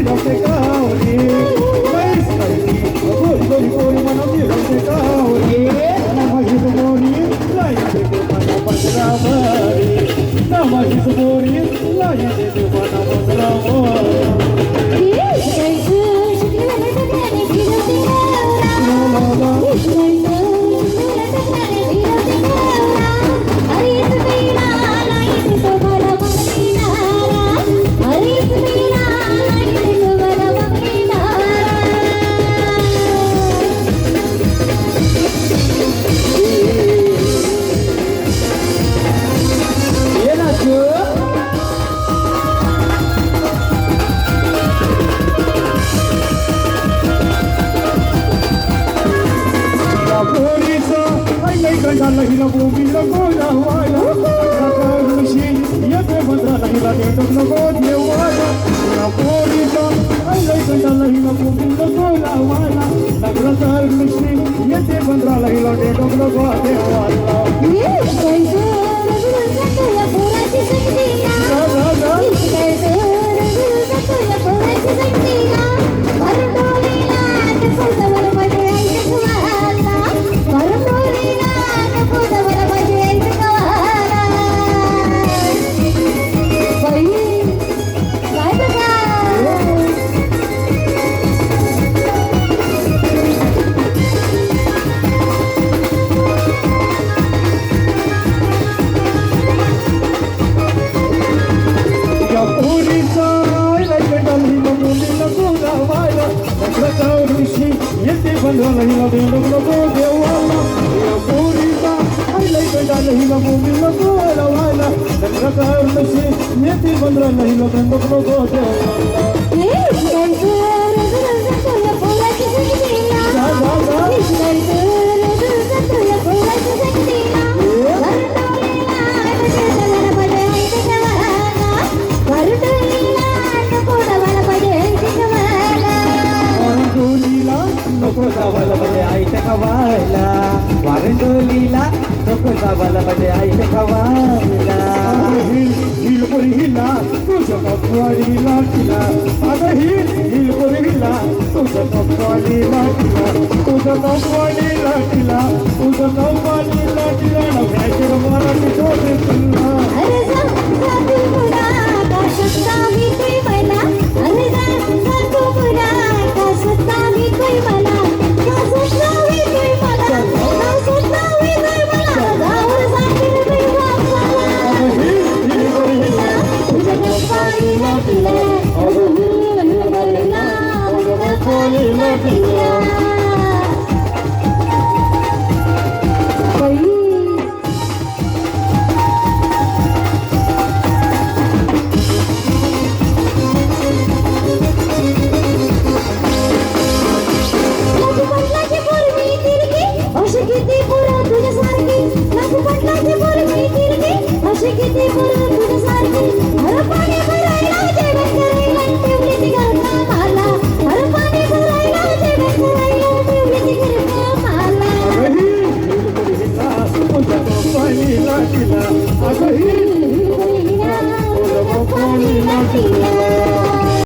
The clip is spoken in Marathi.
रमते कावरी लईच काळजी गोरी गोरी गोरी मनवती रमते कावरी माझीच गोरी लाईते देवाना पंधरावरी माझीच गोरी लाईते देवाना पंधरावरी कंडाला हिला बोंबीला गोलावाला ऋषी येते भद्राला हिला भेटत नको देवाला पोरीचा आईलाही कंडाला हिला बोंबीला गोलावाला नगराचा ऋषी येते भद्राला हिला भेटत नको देवाला पंधराला हिला भेटत नको देवाला या पोरीचा आईलाही कंडाला हिला बोंबीला गोलावाला नगराचा ऋषी येते पंधराला हिला भेटत नको देवाला नको जावाला म्हणजे आईच्या खवायला वारंडोलीला नको जावाला म्हणजे आईच्या खवायला हिल पुरी हिला तुझ्या पकवाडीला तिला अगं हिल पुरी हिला तुझ्या पकवाडीला तिला तुझ्या पकवाडीला तिला तुझ्या पकवाडीला तिला नव्याच्या मराठी शोधे तुला Thank you.